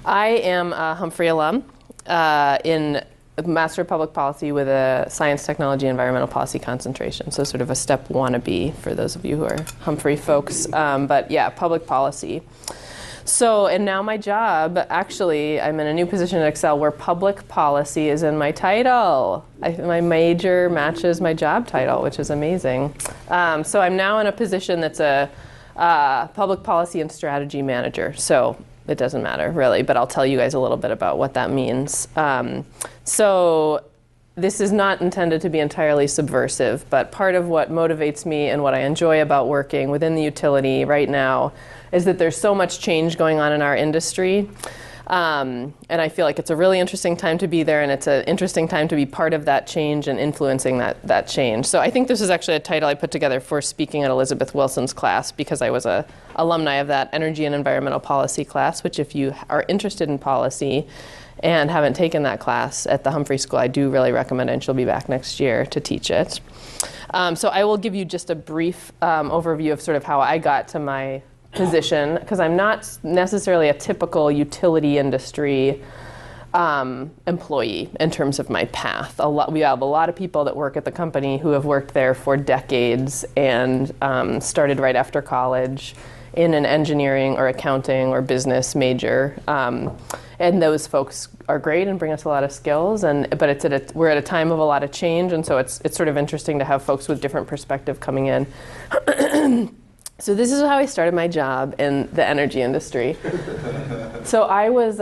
I am a Humphrey alum in Master of Public Policy with a Science, Technology, Environmental Policy concentration. So sort of a step wannabe for those of you who are Humphrey folks. But yeah, public policy. So, and now my job, actually, I'm in a new position at Excel where public policy is in my title. My major matches my job title, which is amazing. So I'm now in a position that's a public policy and strategy manager. So it doesn't matter, really, but I'll tell you guys a little bit about what that means. So this is not intended to be entirely subversive, but part of what motivates me and what I enjoy about working within the utility right now is that there's so much change going on in our industry. And I feel like it's a really interesting time to be there, and it's an interesting time to be part of that change and influencing that change. So I think this is actually a title I put together for speaking at Elizabeth Wilson's class because I was an alumni of that Energy and Environmental Policy class, which if you are interested in policy and haven't taken that class at the Humphrey School, I do really recommend it, and she'll be back next year to teach it. So I will give you just a brief overview of sort of how I got to my position, because I'm not necessarily a typical utility industry employee in terms of my path. We have a lot of people that work at the company who have worked there for decades and started right after college in an engineering or accounting or business major. And those folks are great and bring us a lot of skills. But we're at a time of a lot of change, and so it's sort of interesting to have folks with different perspective coming in. So this is how I started my job in the energy industry. So I went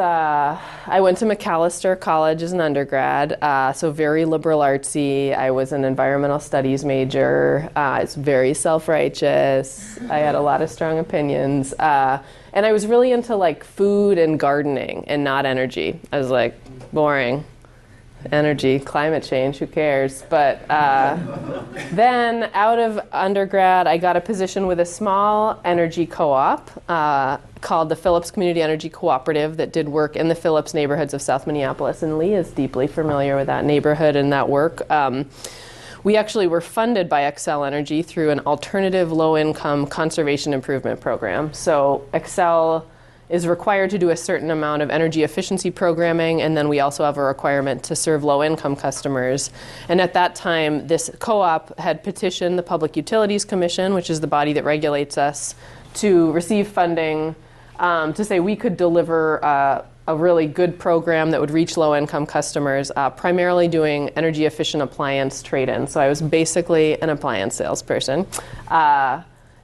to Macalester College as an undergrad, so very liberal artsy. I was an environmental studies major. I was very self-righteous. I had a lot of strong opinions. And I was really into like food and gardening and not energy. I was like, boring. Energy, climate change, who cares? But then out of undergrad, I got a position with a small energy co-op called the Phillips Community Energy Cooperative that did work in the Phillips neighborhoods of South Minneapolis. And Lee is deeply familiar with that neighborhood and that work. We actually were funded by Xcel Energy through an alternative low-income conservation improvement program. So Xcel is required to do a certain amount of energy efficiency programming, and then we also have a requirement to serve low-income customers. And at that time, this co-op had petitioned the Public Utilities Commission, which is the body that regulates us, to receive funding to say we could deliver a really good program that would reach low-income customers, primarily doing energy-efficient appliance trade-in. So I was basically an appliance salesperson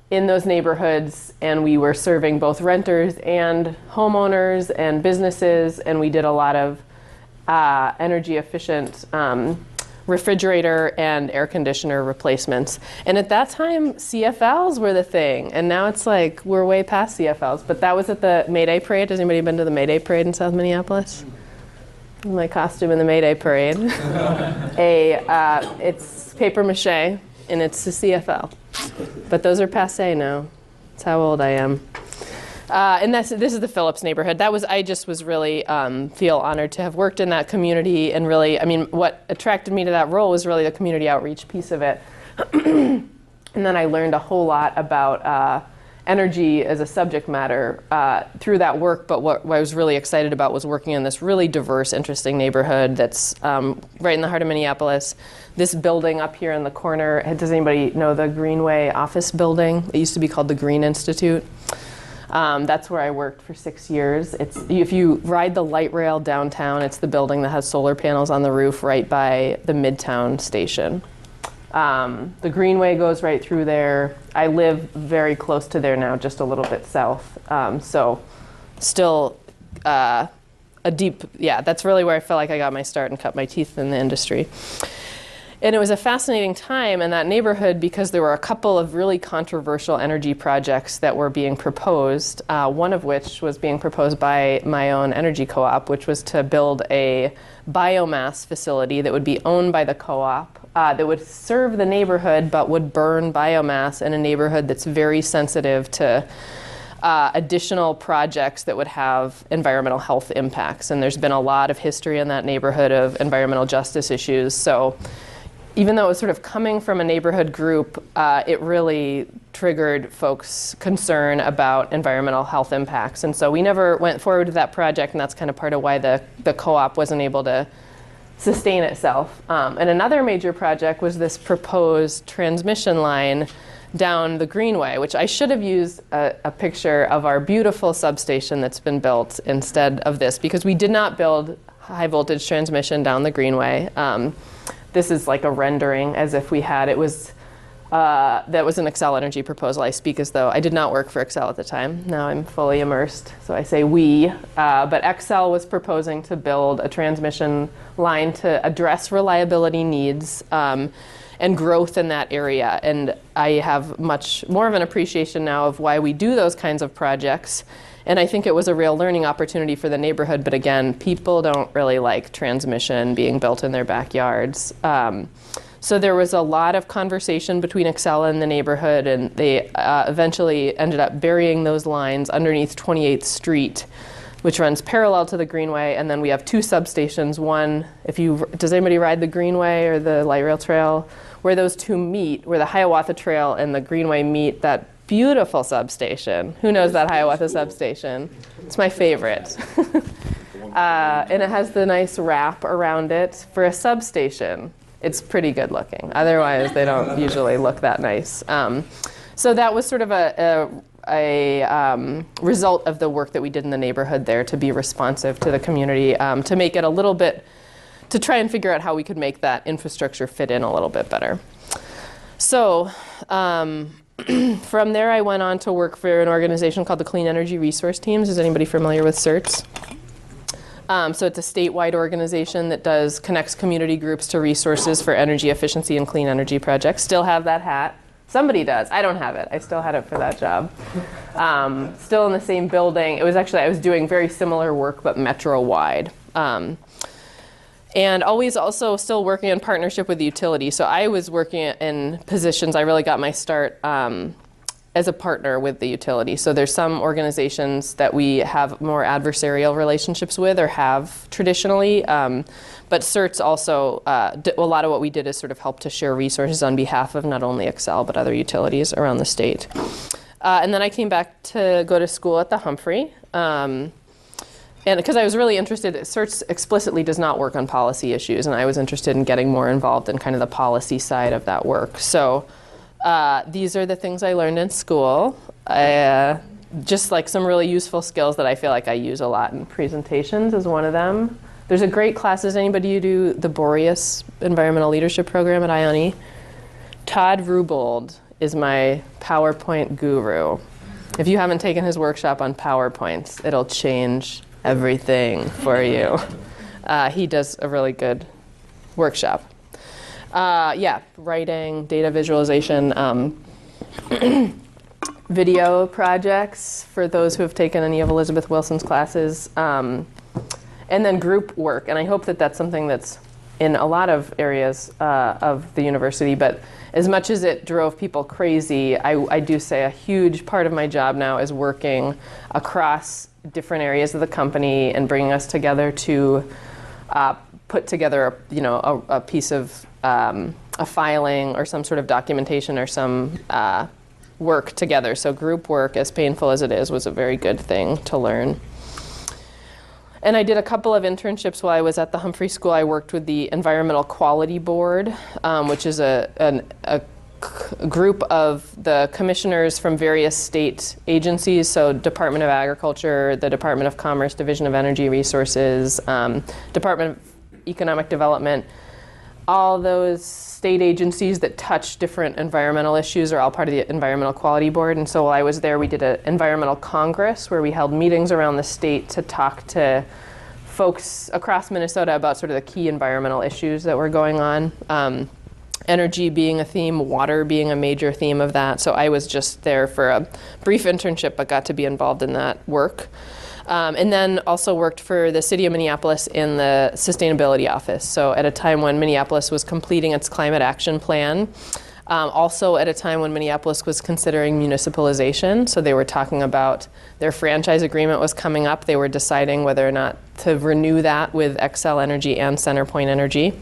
in those neighborhoods, and we were serving both renters and homeowners and businesses, and we did a lot of energy efficient refrigerator and air conditioner replacements. And at that time, CFLs were the thing, and now it's like we're way past CFLs, but that was at the May Day Parade. Has anybody been to the May Day Parade in South Minneapolis? My costume in the May Day Parade. It's paper mache, and it's a CFL. But those are passé now. That's how old I am. And this is the Phillips neighborhood. I just was really feel honored to have worked in that community, and really, I mean, what attracted me to that role was really the community outreach piece of it. And then I learned a whole lot about energy as a subject matter through that work, but what I was really excited about was working in this really diverse, interesting neighborhood that's right in the heart of Minneapolis. This building up here in the corner, does anybody know the Greenway office building? It used to be called the Green Institute. That's where I worked for 6 years. If you ride the light rail downtown, it's the building that has solar panels on the roof right by the Midtown station. The Greenway goes right through there. I live very close to there now, just a little bit south. So still that's really where I felt like I got my start and cut my teeth in the industry. And it was a fascinating time in that neighborhood because there were a couple of really controversial energy projects that were being proposed, one of which was being proposed by my own energy co-op, which was to build a biomass facility that would be owned by the co-op, that would serve the neighborhood but would burn biomass in a neighborhood that's very sensitive to additional projects that would have environmental health impacts. And there's been a lot of history in that neighborhood of environmental justice issues. So even though it was sort of coming from a neighborhood group, it really triggered folks' concern about environmental health impacts. And so we never went forward with that project, and that's kind of part of why the co-op wasn't able to sustain itself. And another major project was this proposed transmission line down the Greenway, which I should have used a picture of our beautiful substation that's been built instead of this, because we did not build high voltage transmission down the Greenway. This is like a rendering as if we had. It was, that was an Xcel Energy proposal. I speak as though I did not work for Xcel at the time. Now I'm fully immersed, so I say we. But Xcel was proposing to build a transmission line to address reliability needs and growth in that area. And I have much more of an appreciation now of why we do those kinds of projects. And I think it was a real learning opportunity for the neighborhood. But again, people don't really like transmission being built in their backyards. So there was a lot of conversation between Xcel and the neighborhood, and they eventually ended up burying those lines underneath 28th Street, which runs parallel to the Greenway. And then we have two substations. One, does anybody ride the Greenway or the light rail trail? Where those two meet, where the Hiawatha Trail and the Greenway meet, that beautiful substation. Who knows that Hiawatha substation? It's my favorite. And it has the nice wrap around it. For a substation, it's pretty good looking. Otherwise, they don't usually look that nice. So that was sort of a result of the work that we did in the neighborhood there to be responsive to the community, to make it a little bit, to try and figure out how we could make that infrastructure fit in a little bit better. So from there, I went on to work for an organization called the Clean Energy Resource Teams. Is anybody familiar with CERTs? So it's a statewide organization that connects community groups to resources for energy efficiency and clean energy projects. Still have that hat. Somebody does. I don't have it. I still had it for that job. Still in the same building. It was actually, I was doing very similar work, but metro-wide. And always also still working in partnership with the utility. So I was working in positions, I really got my start as a partner with the utility. So there's some organizations that we have more adversarial relationships with or have traditionally. But CERTs also, a lot of what we did is sort of help to share resources on behalf of not only Xcel, but other utilities around the state. And then I came back to go to school at the Humphrey. And because I was really interested, CERTs explicitly does not work on policy issues, and I was interested in getting more involved in kind of the policy side of that work. So these are the things I learned in school. Just like some really useful skills that I feel like I use a lot in presentations is one of them. There's a great class. Does anybody who do the Boreas Environmental Leadership Program at IONE? Todd Rubold is my PowerPoint guru. If you haven't taken his workshop on PowerPoints, it'll change everything for you. He does a really good workshop. Yeah, writing, data visualization, video projects for those who have taken any of Elizabeth Wilson's classes, and then group work. And I hope that that's something that's in a lot of areas of the university, but as much as it drove people crazy, I do say a huge part of my job now is working across different areas of the company and bringing us together to put together a piece of a filing or some sort of documentation or some work together. So group work, as painful as it is, was a very good thing to learn. And I did a couple of internships while I was at the Humphrey School. I worked with the Environmental Quality Board, which is a group of the commissioners from various state agencies, so Department of Agriculture, the Department of Commerce, Division of Energy Resources, Department of Economic Development. All those state agencies that touch different environmental issues are all part of the Environmental Quality Board. And so while I was there, we did an environmental congress where we held meetings around the state to talk to folks across Minnesota about sort of the key environmental issues that were going on. Energy being a theme, water being a major theme of that. So I was just there for a brief internship, but got to be involved in that work. And then also worked for the city of Minneapolis in the sustainability office. So at a time when Minneapolis was completing its climate action plan, also at a time when Minneapolis was considering municipalization. So they were talking about their franchise agreement was coming up. They were deciding whether or not to renew that with Xcel Energy and CenterPoint Energy.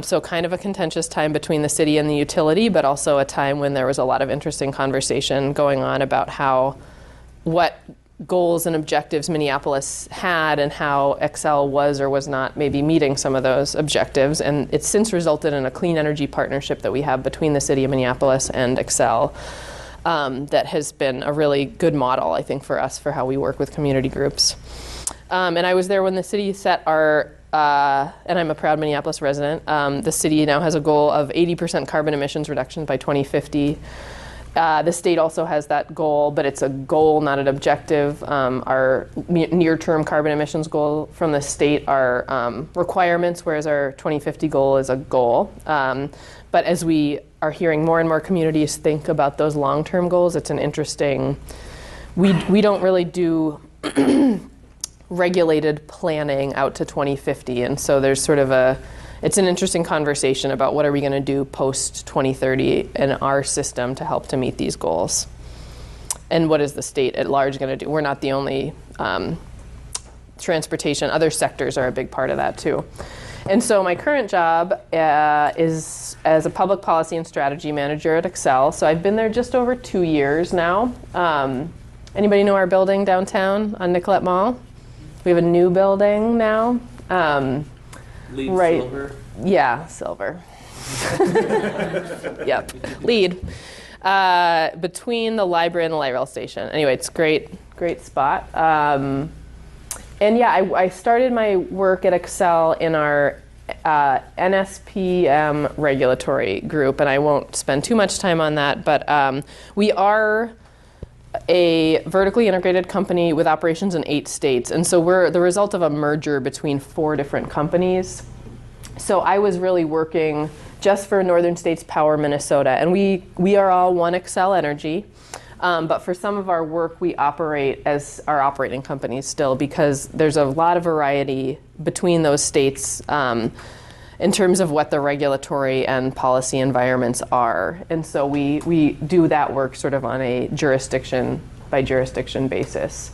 So kind of a contentious time between the city and the utility, but also a time when there was a lot of interesting conversation going on about what goals and objectives Minneapolis had and how Xcel was or was not maybe meeting some of those objectives. And it's since resulted in a clean energy partnership that we have between the city of Minneapolis and Xcel that has been a really good model, I think, for us for how we work with community groups. And I was there when the city set our, and I'm a proud Minneapolis resident, the city now has a goal of 80% carbon emissions reduction by 2050. The state also has that goal, but it's a goal, not an objective. Our near-term carbon emissions goal from the state are requirements, whereas our 2050 goal is a goal. But as we are hearing more and more communities think about those long-term goals, it's an interesting, we don't really do regulated planning out to 2050. And so there's sort of it's an interesting conversation about what are we going to do post 2030 in our system to help to meet these goals. And what is the state at large going to do? We're not the only transportation. Other sectors are a big part of that too. And so my current job is as a public policy and strategy manager at Xcel. So I've been there just over 2 years now. Anybody know our building downtown on Nicollet Mall? We have a new building now. LEED right. Silver? Yeah, silver. Yep, LEED. Between the library and the light rail station. Anyway, it's great spot. And yeah, I started my work at Xcel in our NSPM regulatory group, and I won't spend too much time on that, but we are a vertically integrated company with operations in 8 states. And so we're the result of a merger between 4 different companies. So I was really working just for Northern States Power Minnesota. And we are all one Xcel Energy. But for some of our work, we operate as our operating companies still, because there's a lot of variety between those states in terms of what the regulatory and policy environments are. And so we do that work sort of on a jurisdiction by jurisdiction basis.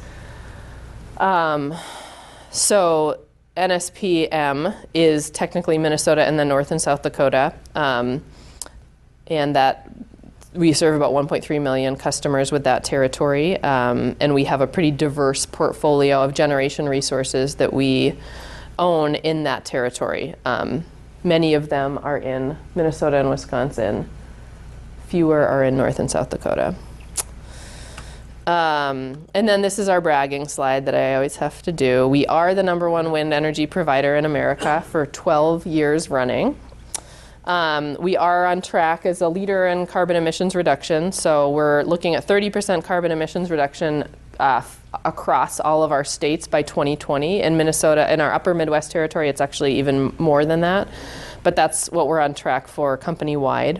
So NSPM is technically Minnesota and then North and South Dakota. And that we serve about 1.3 million customers with that territory. And we have a pretty diverse portfolio of generation resources that we own in that territory. Many of them are in Minnesota and Wisconsin. Fewer are in North and South Dakota. And then this is our bragging slide that I always have to do. We are the #1 wind energy provider in America for 12 years running. We are on track as a leader in carbon emissions reduction. So we're looking at 30% carbon emissions reduction across all of our states by 2020. In Minnesota, in our upper Midwest territory, it's actually even more than that. But that's what we're on track for company-wide.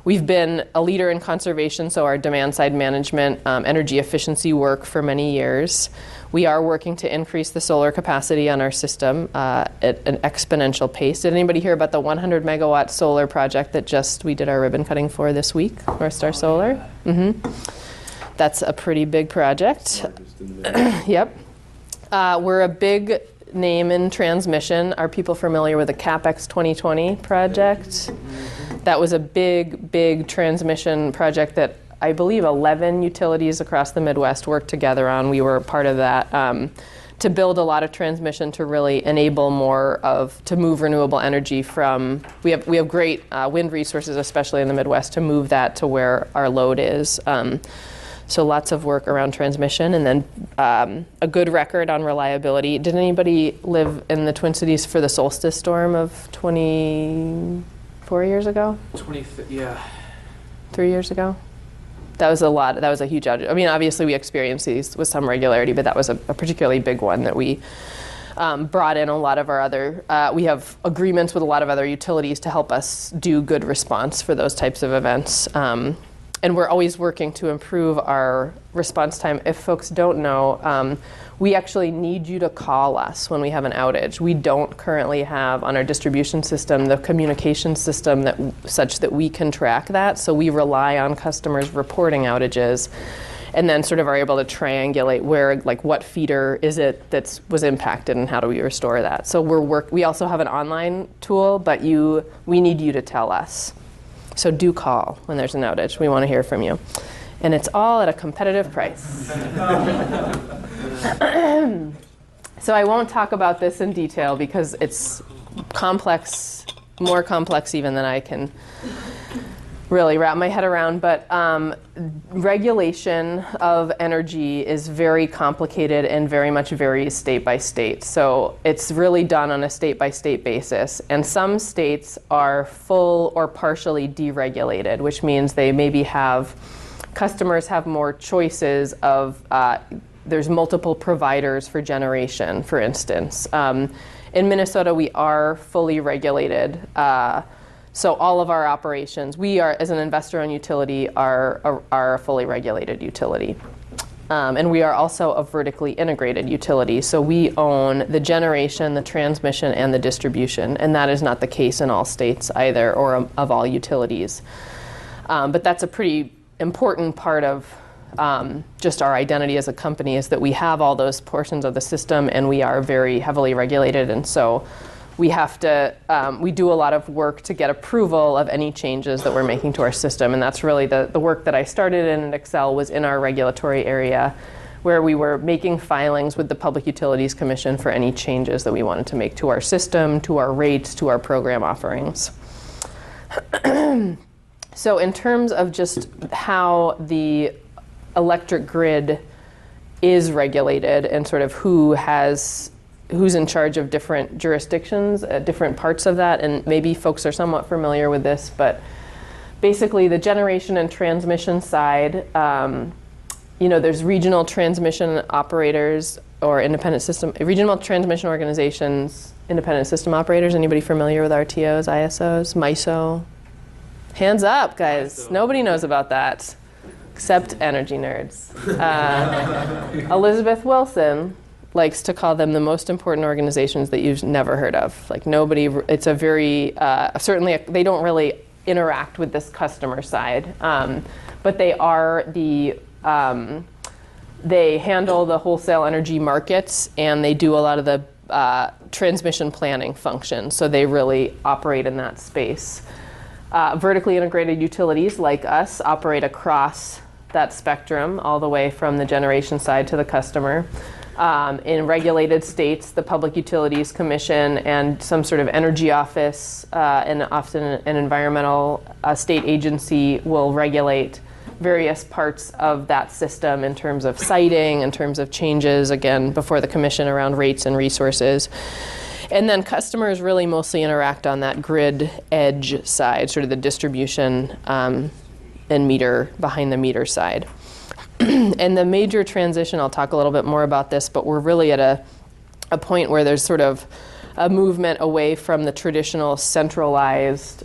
We've been a leader in conservation, so our demand-side management, energy efficiency work for many years. We are working to increase the solar capacity on our system at an exponential pace. Did anybody hear about the 100 megawatt solar project that we did our ribbon cutting for this week, North Star Solar? Mm-hmm. That's a pretty big project. Yep. We're a big name in transmission. Are people familiar with the CapEx 2020 project? That was a big transmission project that I believe 11 utilities across the Midwest worked together on. We were part of that to build a lot of transmission to really enable to move renewable energy from, we have great wind resources, especially in the Midwest, to move that to where our load is. So lots of work around transmission, and then a good record on reliability. Did anybody live in the Twin Cities for the solstice storm of 24 years ago? 3 years ago? That was a lot. That was a huge outage. I mean, obviously we experienced these with some regularity, but that was a particularly big one that we brought in a lot of our other, we have agreements with a lot of other utilities to help us do good response for those types of events. And we're always working to improve our response time. If folks don't know, we actually need you to call us when we have an outage. We don't currently have on our distribution system the communication system such that we can track that. So we rely on customers reporting outages. and then sort of are able to triangulate where, like, what feeder is it that was impacted and how do we restore that. So we also have an online tool, but we need you to tell us. So do call when there's an outage. We want to hear from you. And it's all at a competitive price. So I won't talk about this in detail because it's complex, more complex even than I can really wrap my head around. But regulation of energy is very complicated and very much varies state by state. So it's really done on a state by state basis. And some states are full or partially deregulated, which means they maybe customers have more choices of there's multiple providers for generation, for instance. In Minnesota, we are fully regulated. So all of our operations, we are, as an investor-owned utility, are a fully regulated utility. And we are also a vertically integrated utility. So we own the generation, the transmission, and the distribution. And that is not the case in all states either, or of all utilities. But that's a pretty important part of just our identity as a company, is that we have all those portions of the system and we are very heavily regulated. And so we have to, we do a lot of work to get approval of any changes that we're making to our system. And that's really the work that I started in at Xcel, was in our regulatory area, where we were making filings with the Public Utilities Commission for any changes that we wanted to make to our system, to our rates, to our program offerings. So in terms of just how the electric grid is regulated and sort of who's in charge of different jurisdictions, different parts of that, and maybe folks are somewhat familiar with this, but basically the generation and transmission side, there's regional transmission operators or regional transmission organizations, independent system operators. Anybody familiar with RTOs, ISOs, MISO? Hands up, guys. Nobody knows about that, except energy nerds. Elizabeth Wilson likes to call them the most important organizations that you've never heard of. Like, nobody, it's a very, certainly they don't really interact with this customer side, but they are they handle the wholesale energy markets, and they do a lot of the transmission planning functions. So they really operate in that space. Vertically integrated utilities like us operate across that spectrum, all the way from the generation side to the customer. In regulated states, the Public Utilities Commission and some sort of energy office, and often an environmental state agency, will regulate various parts of that system in terms of siting, in terms of changes, again, before the commission around rates and resources. And then customers really mostly interact on that grid edge side, sort of the distribution and meter, behind the meter side. And the major transition, I'll talk a little bit more about this, but we're really at a point where there's sort of a movement away from the traditional centralized,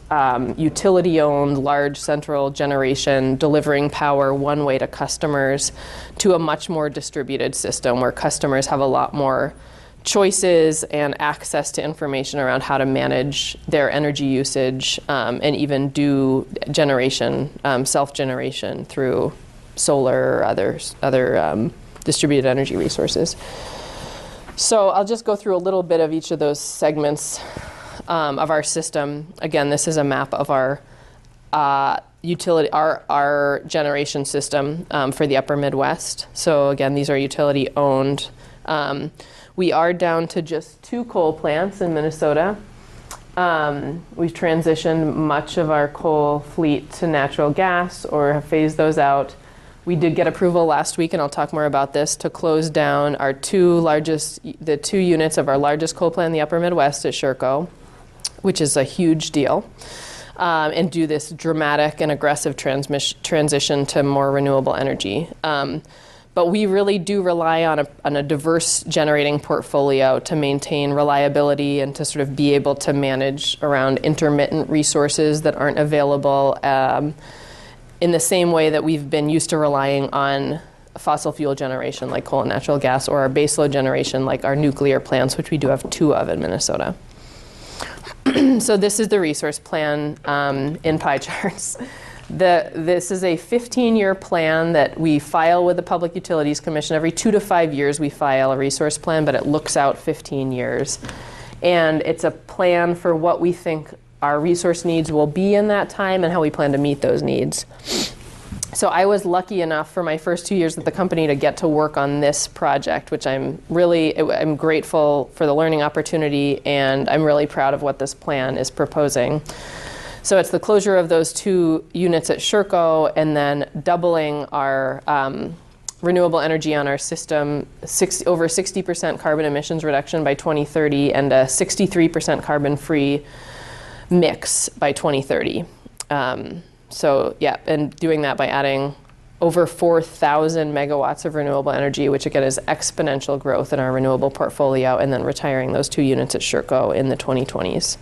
utility-owned, large central generation delivering power one way to customers, to a much more distributed system where customers have a lot more choices and access to information around how to manage their energy usage, and even do generation, self-generation through solar or other distributed energy resources. So I'll just go through a little bit of each of those segments of our system. Again, this is a map of our utility, our generation system for the Upper Midwest. So again, these are utility owned. We are down to just 2 coal plants in Minnesota. We've transitioned much of our coal fleet to natural gas, or have phased those out. We did get approval last week, and I'll talk more about this, to close down the 2 units of our largest coal plant in the Upper Midwest at Sherco, which is a huge deal, and do this dramatic and aggressive transition to more renewable energy. But we really do rely on a diverse generating portfolio to maintain reliability and to sort of be able to manage around intermittent resources that aren't available, in the same way that we've been used to relying on fossil fuel generation like coal and natural gas, or our baseload generation like our nuclear plants, which we do have 2 of in Minnesota. So this is the resource plan in pie charts. This is a 15-year plan that we file with the Public Utilities Commission. Every 2 to 5 years we file a resource plan, but it looks out 15 years. And it's a plan for what we think our resource needs will be in that time and how we plan to meet those needs. So I was lucky enough for my first 2 years at the company to get to work on this project, which I'm grateful for the learning opportunity, and I'm really proud of what this plan is proposing. So it's the closure of those 2 units at Sherco and then doubling our renewable energy on our system, over 60% carbon emissions reduction by 2030 and a 63% carbon-free mix by 2030. So yeah, and doing that by adding over 4,000 megawatts of renewable energy, which again is exponential growth in our renewable portfolio, and then retiring those 2 units at Sherco in the 2020s.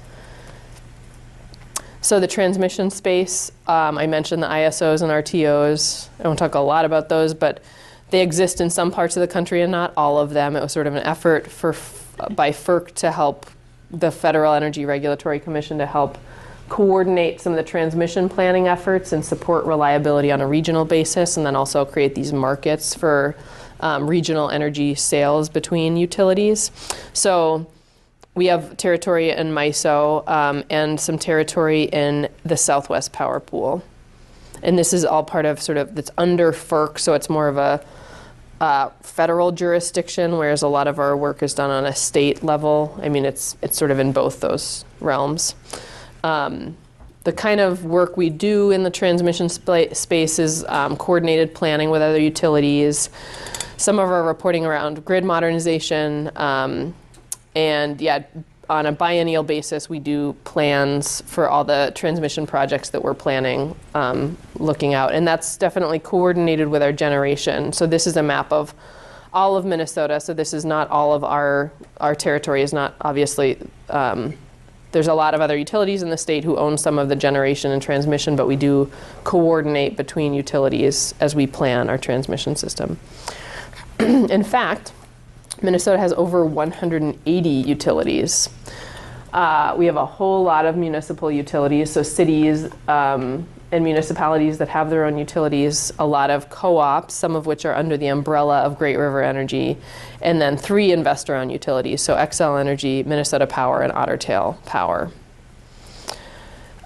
So the transmission space, I mentioned the ISOs and RTOs. I won't talk a lot about those, but they exist in some parts of the country and not all of them. It was sort of an effort by FERC to help the Federal Energy Regulatory Commission to help coordinate some of the transmission planning efforts and support reliability on a regional basis, and then also create these markets for regional energy sales between utilities. So we have territory in MISO and some territory in the Southwest Power Pool. And this is all part of it's under FERC, so it's more of a federal jurisdiction, whereas a lot of our work is done on a state level. I mean, it's sort of in both those realms. The kind of work we do in the transmission space is coordinated planning with other utilities, some of our reporting around grid modernization, and yeah, on a biennial basis, we do plans for all the transmission projects that we're planning, looking out. And that's definitely coordinated with our generation. So this is a map of all of Minnesota. So this is not all of our territory is not obviously, there's a lot of other utilities in the state who own some of the generation and transmission, but we do coordinate between utilities as we plan our transmission system. In fact, Minnesota has over 180 utilities. We have a whole lot of municipal utilities, so cities and municipalities that have their own utilities, a lot of co-ops, some of which are under the umbrella of Great River Energy, and then 3 investor-owned utilities, so Xcel Energy, Minnesota Power, and Otter Tail Power.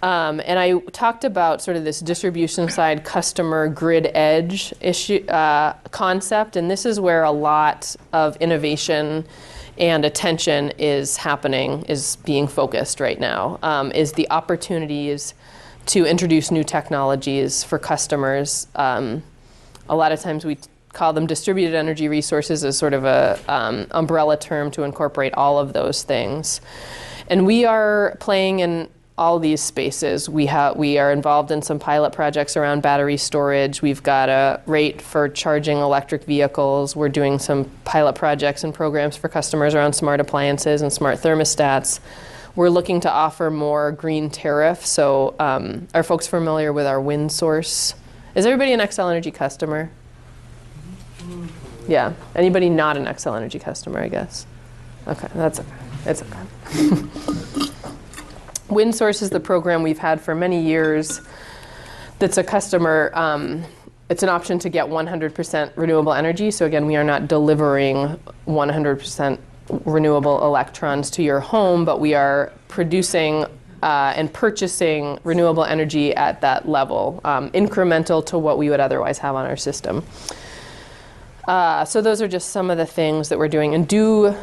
And I talked about sort of this distribution side customer grid edge issue concept, and this is where a lot of innovation and attention is happening, is being focused right now, is the opportunities to introduce new technologies for customers. A lot of times we call them distributed energy resources as sort of a umbrella term to incorporate all of those things. And we are playing in all these spaces. We are involved in some pilot projects around battery storage. We've got a rate for charging electric vehicles. We're doing some pilot projects and programs for customers around smart appliances and smart thermostats. We're looking to offer more green tariff. So are folks familiar with our wind source? Is everybody an Xcel Energy customer? Yeah. Anybody not an Xcel Energy customer, I guess? Okay, that's okay. It's okay. WindSource is the program we've had for many years that's a customer, it's an option to get 100% renewable energy. So again, we are not delivering 100% renewable electrons to your home, but we are producing and purchasing renewable energy at that level, incremental to what we would otherwise have on our system. So those are just some of the things that we're doing. And do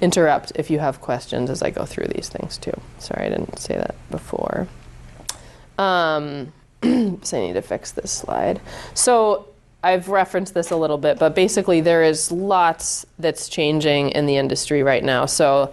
interrupt if you have questions as I go through these things too. Sorry, I didn't say that before. So I need to fix this slide. So I've referenced this a little bit, but basically there is lots that's changing in the industry right now. So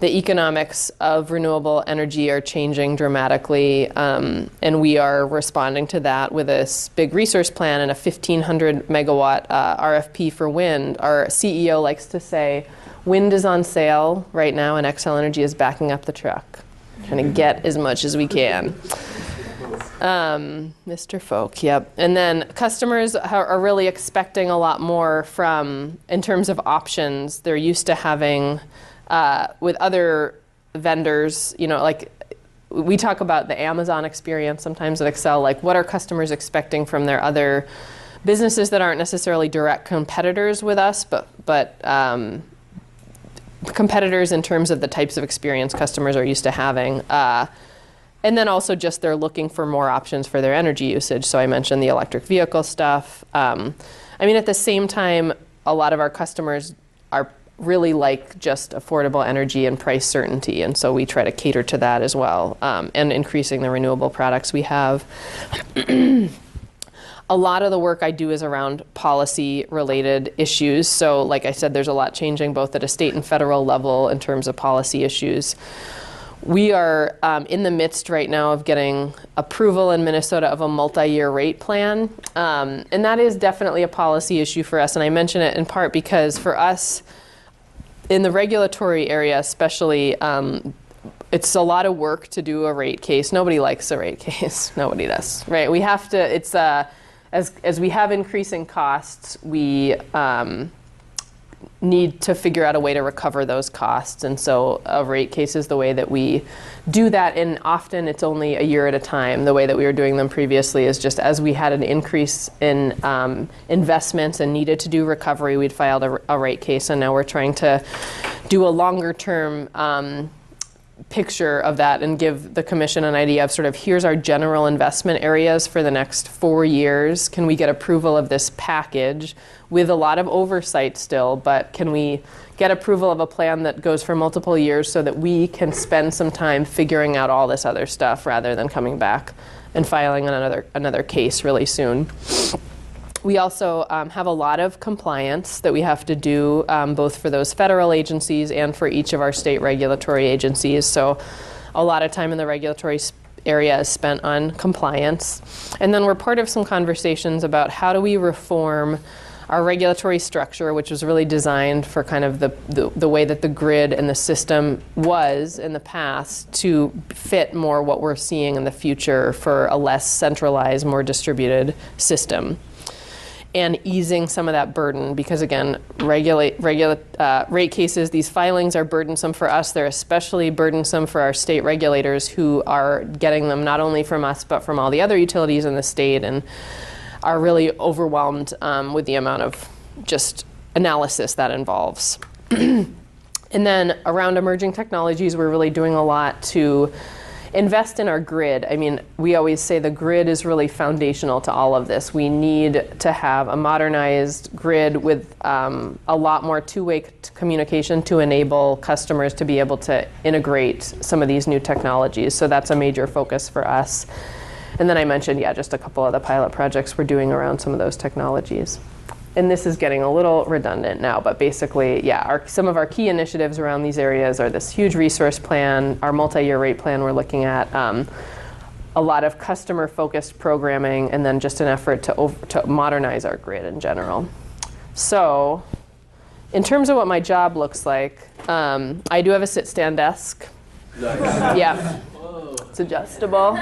the economics of renewable energy are changing dramatically, and we are responding to that with this big resource plan and a 1,500 megawatt RFP for wind. Our CEO likes to say, wind is on sale right now, and Xcel Energy is backing up the truck, trying to get as much as we can. Mr. Folk, yep. And then customers are really expecting a lot more in terms of options. They're used to having, with other vendors, like we talk about the Amazon experience sometimes at Excel, like what are customers expecting from their other businesses that aren't necessarily direct competitors with us, but competitors in terms of the types of experience customers are used to having. And then also just they're looking for more options for their energy usage. So I mentioned the electric vehicle stuff. I mean, at the same time, a lot of our customers are really like just affordable energy and price certainty. And so we try to cater to that as well, and increasing the renewable products we have. A lot of the work I do is around policy-related issues. So like I said, there's a lot changing both at a state and federal level in terms of policy issues. We are in the midst right now of getting approval in Minnesota of a multi-year rate plan. And that is definitely a policy issue for us. And I mention it in part because for us, in the regulatory area especially, it's a lot of work to do a rate case. Nobody likes a rate case. Nobody does, right? We have to, it's, as we have increasing costs, we need to figure out a way to recover those costs. And so a rate case is the way that we do that. And often it's only a year at a time. The way that we were doing them previously is just as we had an increase in investments and needed to do recovery, we'd filed a rate case. And now we're trying to do a longer term picture of that and give the commission an idea of sort of here's our general investment areas for the next 4 years. Can we get approval of this package with a lot of oversight still, but can we get approval of a plan that goes for multiple years so that we can spend some time figuring out all this other stuff rather than coming back and filing another case really soon. We also have a lot of compliance that we have to do both for those federal agencies and for each of our state regulatory agencies. So a lot of time in the regulatory area is spent on compliance. And then we're part of some conversations about how do we reform our regulatory structure, which was really designed for kind of the way that the grid and the system was in the past to fit more what we're seeing in the future for a less centralized, more distributed system. And easing some of that burden, because again, rate cases, these filings are burdensome for us. They're especially burdensome for our state regulators who are getting them not only from us, but from all the other utilities in the state and are really overwhelmed with the amount of just analysis that involves. And then around emerging technologies, we're really doing a lot to invest in our grid. I mean, we always say the grid is really foundational to all of this. We need to have a modernized grid with a lot more two-way communication to enable customers to be able to integrate some of these new technologies. So that's a major focus for us. And then I mentioned, yeah, just a couple of the pilot projects we're doing around some of those technologies. And this is getting a little redundant now, but basically, yeah, some of our key initiatives around these areas are this huge resource plan, our multi-year rate plan we're looking at, a lot of customer-focused programming, and then just an effort to modernize our grid in general. So in terms of what my job looks like, I do have a sit-stand desk. Nice. Yeah, it's adjustable.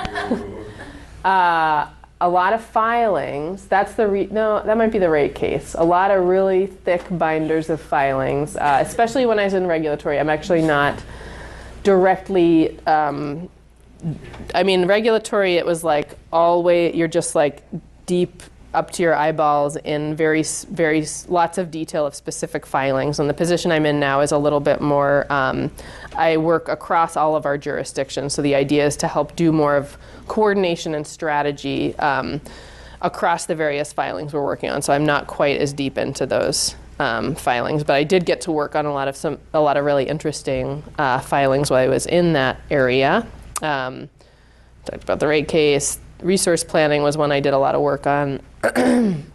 A lot of filings. That's no, that might be the rate case. A lot of really thick binders of filings, especially when I was in regulatory. I'm actually not directly, I mean, regulatory, it was like you're just like deep up to your eyeballs in very lots of detail of specific filings. And the position I'm in now is a little bit more, I work across all of our jurisdictions. So the idea is to help do more of coordination and strategy across the various filings we're working on. So I'm not quite as deep into those filings, but I did get to work on a lot of really interesting filings while I was in that area. Talked about the rate case. Resource planning was one I did a lot of work on.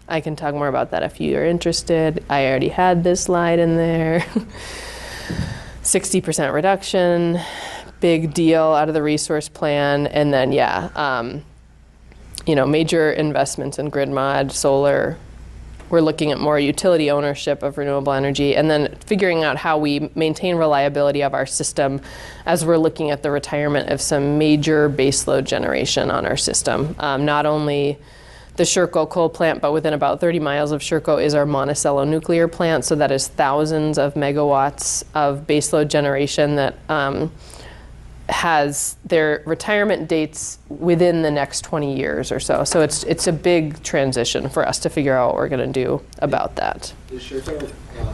I can talk more about that if you are interested. I already had this slide in there. 60% reduction, big deal out of the resource plan. And then, yeah, major investments in grid mod, solar. We're looking at more utility ownership of renewable energy, and then figuring out how we maintain reliability of our system as we're looking at the retirement of some major baseload generation on our system. Not only the Sherco coal plant, but within about 30 miles of Sherco is our Monticello nuclear plant. So that is thousands of megawatts of baseload generation that has their retirement dates within the next 20 years or so. So it's a big transition for us to figure out what we're going to do about that. Is Sherco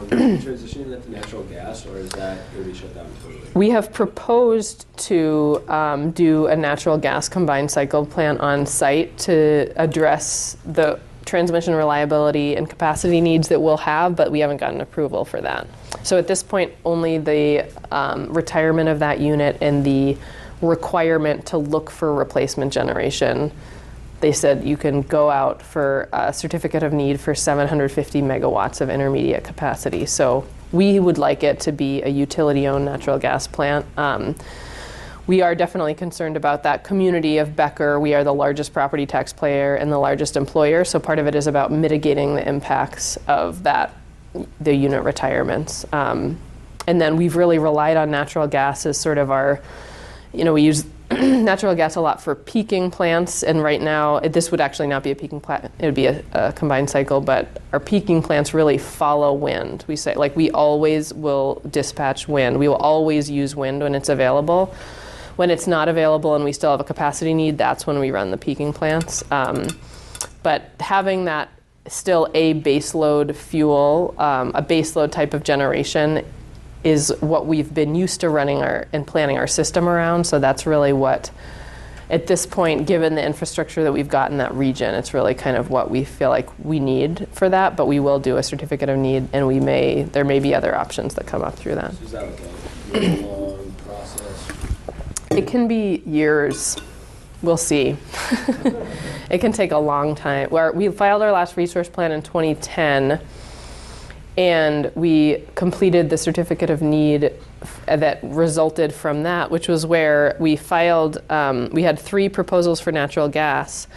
transitioning into natural gas, or is that going to be shut down totally? We have proposed to do a natural gas combined cycle plant on site to address the transmission reliability and capacity needs that we'll have, but we haven't gotten approval for that. So at this point, only the retirement of that unit and the requirement to look for replacement generation. They said you can go out for a certificate of need for 750 megawatts of intermediate capacity. So we would like it to be a utility-owned natural gas plant. We are definitely concerned about that community of Becker. We are the largest property tax payer and the largest employer, so part of it is about mitigating the impacts of that, the unit retirements. And then we've really relied on natural gas as sort of our, we use natural gas a lot for peaking plants, and right now, this would actually not be a peaking plant, it would be a combined cycle, but our peaking plants really follow wind. We say, we always will dispatch wind. We will always use wind when it's available. When it's not available and we still have a capacity need, that's when we run the peaking plants. But having that still a baseload fuel, a baseload type of generation is what we've been used to running and planning our system around. So that's really what, at this point, given the infrastructure that we've got in that region, it's really kind of what we feel like we need for that. But we will do a certificate of need, and there may be other options that come up through that. So is that like a long process? It can be years. We'll see. It can take a long time. We filed our last resource plan in 2010, and we completed the certificate of need that resulted from that, which was where we filed, we had 3 proposals for natural gas.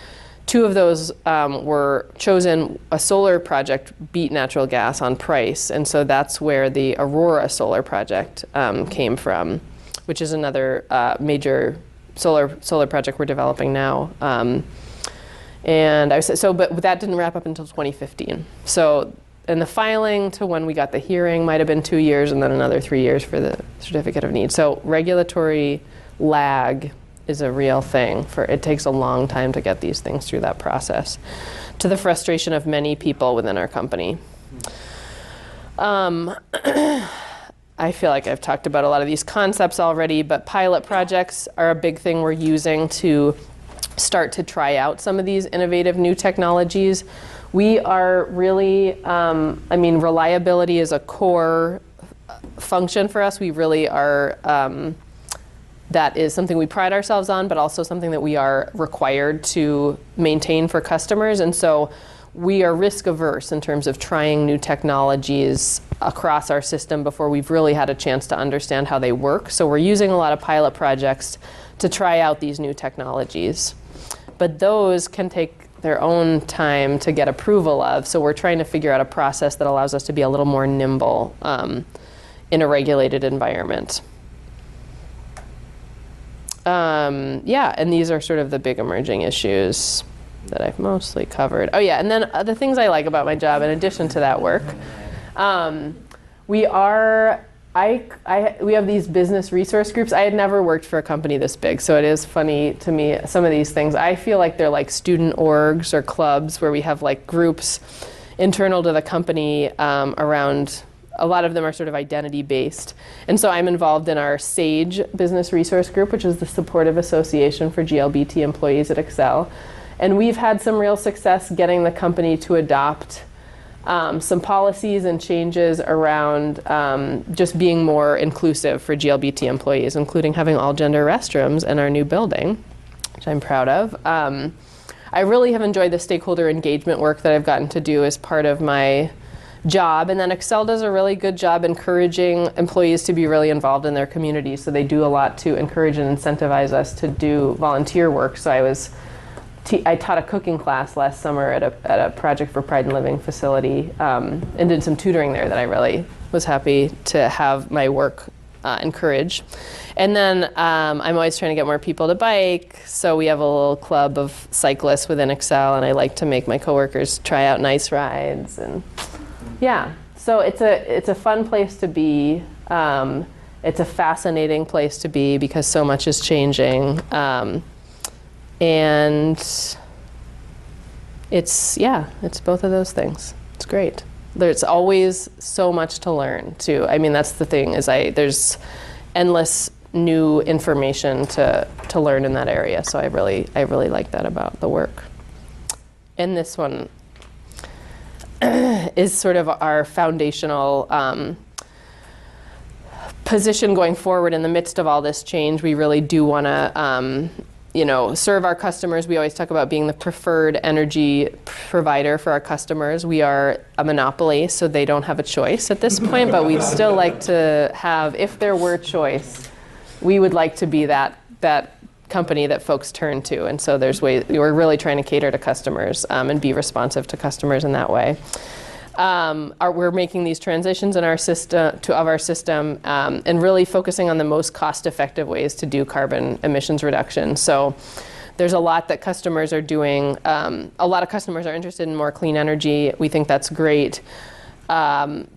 2 of those were chosen. A solar project beat natural gas on price, and so that's where the Aurora solar project came from, which is another major solar project we're developing now. But that didn't wrap up until 2015. So, and the filing to when we got the hearing might have been 2 years, and then another 3 years for the certificate of need. So regulatory lag is a real thing. It takes a long time to get these things through that process, to the frustration of many people within our company. I feel like I've talked about a lot of these concepts already, but pilot projects are a big thing we're using to start to try out some of these innovative new technologies. We are really, reliability is a core function for us. We really are, that is something we pride ourselves on, but also something that we are required to maintain for customers. And so we are risk averse in terms of trying new technologies across our system before we've really had a chance to understand how they work. So we're using a lot of pilot projects to try out these new technologies. But those can take their own time to get approval of. So we're trying to figure out a process that allows us to be a little more nimble in a regulated environment. And these are sort of the big emerging issues that I've mostly covered. Oh yeah, and then the things I like about my job in addition to that work, we have these business resource groups. I had never worked for a company this big, so it is funny to me, some of these things. I feel like they're like student orgs or clubs where we have like groups internal to the company around, a lot of them are sort of identity based. And so I'm involved in our SAGE business resource group, which is the supportive association for GLBT employees at Xcel. And we've had some real success getting the company to adopt some policies and changes around just being more inclusive for GLBT employees, including having all gender restrooms in our new building, which I'm proud of. I really have enjoyed the stakeholder engagement work that I've gotten to do as part of my job. And then Xcel does a really good job encouraging employees to be really involved in their community. So they do a lot to encourage and incentivize us to do volunteer work. So I taught a cooking class last summer at a Project for Pride in Living facility and did some tutoring there that I really was happy to have my work encourage. And then I'm always trying to get more people to bike. So we have a little club of cyclists within Xcel, and I like to make my coworkers try out nice rides. And yeah, so it's a fun place to be. It's a fascinating place to be because so much is changing. And it's both of those things. It's great. There's always so much to learn too. I mean, that's the thing is there's endless new information to learn in that area. So I really like that about the work. And this one is sort of our foundational position going forward in the midst of all this change. We really do want to serve our customers. We always talk about being the preferred energy provider for our customers. We are a monopoly, so they don't have a choice at this point, but we'd still like to have, if there were choice, we would like to be that company that folks turn to. And so we're really trying to cater to customers and be responsive to customers in that way. We're making these transitions in our system and really focusing on the most cost-effective ways to do carbon emissions reduction. So there's a lot that customers are doing. A lot of customers are interested in more clean energy. We think that's great.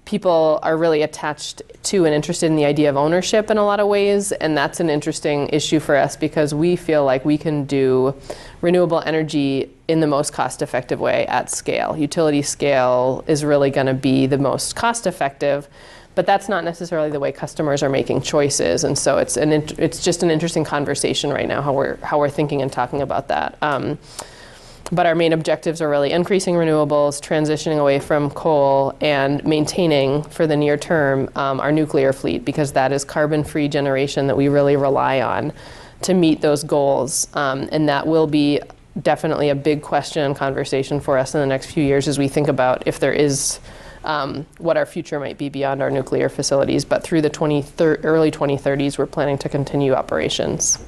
People are really attached to and interested in the idea of ownership in a lot of ways, and that's an interesting issue for us because we feel like we can do renewable energy in the most cost-effective way at scale. Utility scale is really going to be the most cost-effective, but that's not necessarily the way customers are making choices, and so it's just an interesting conversation right now how we're thinking and talking about that. But our main objectives are really increasing renewables, transitioning away from coal, and maintaining, for the near term, our nuclear fleet, because that is carbon-free generation that we really rely on to meet those goals. And that will be definitely a big question and conversation for us in the next few years as we think about if there is what our future might be beyond our nuclear facilities. But through the early 2030s, we're planning to continue operations.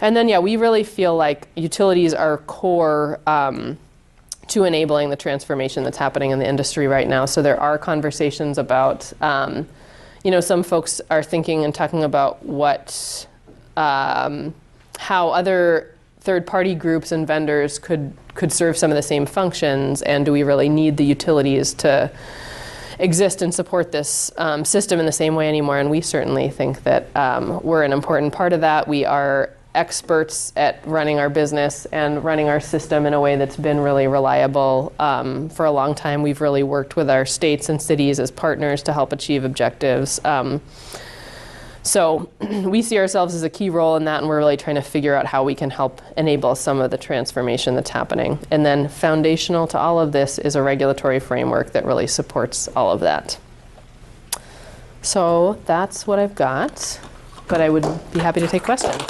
And then, we really feel like utilities are core to enabling the transformation that's happening in the industry right now. So there are conversations about, some folks are thinking and talking about how other third-party groups and vendors could serve some of the same functions, and do we really need the utilities to exist and support this system in the same way anymore? And we certainly think that we're an important part of that. We are experts at running our business and running our system in a way that's been really reliable for a long time. We've really worked with our states and cities as partners to help achieve objectives. So we see ourselves as a key role in that, and we're really trying to figure out how we can help enable some of the transformation that's happening. And then foundational to all of this is a regulatory framework that really supports all of that. So that's what I've got, but I would be happy to take questions.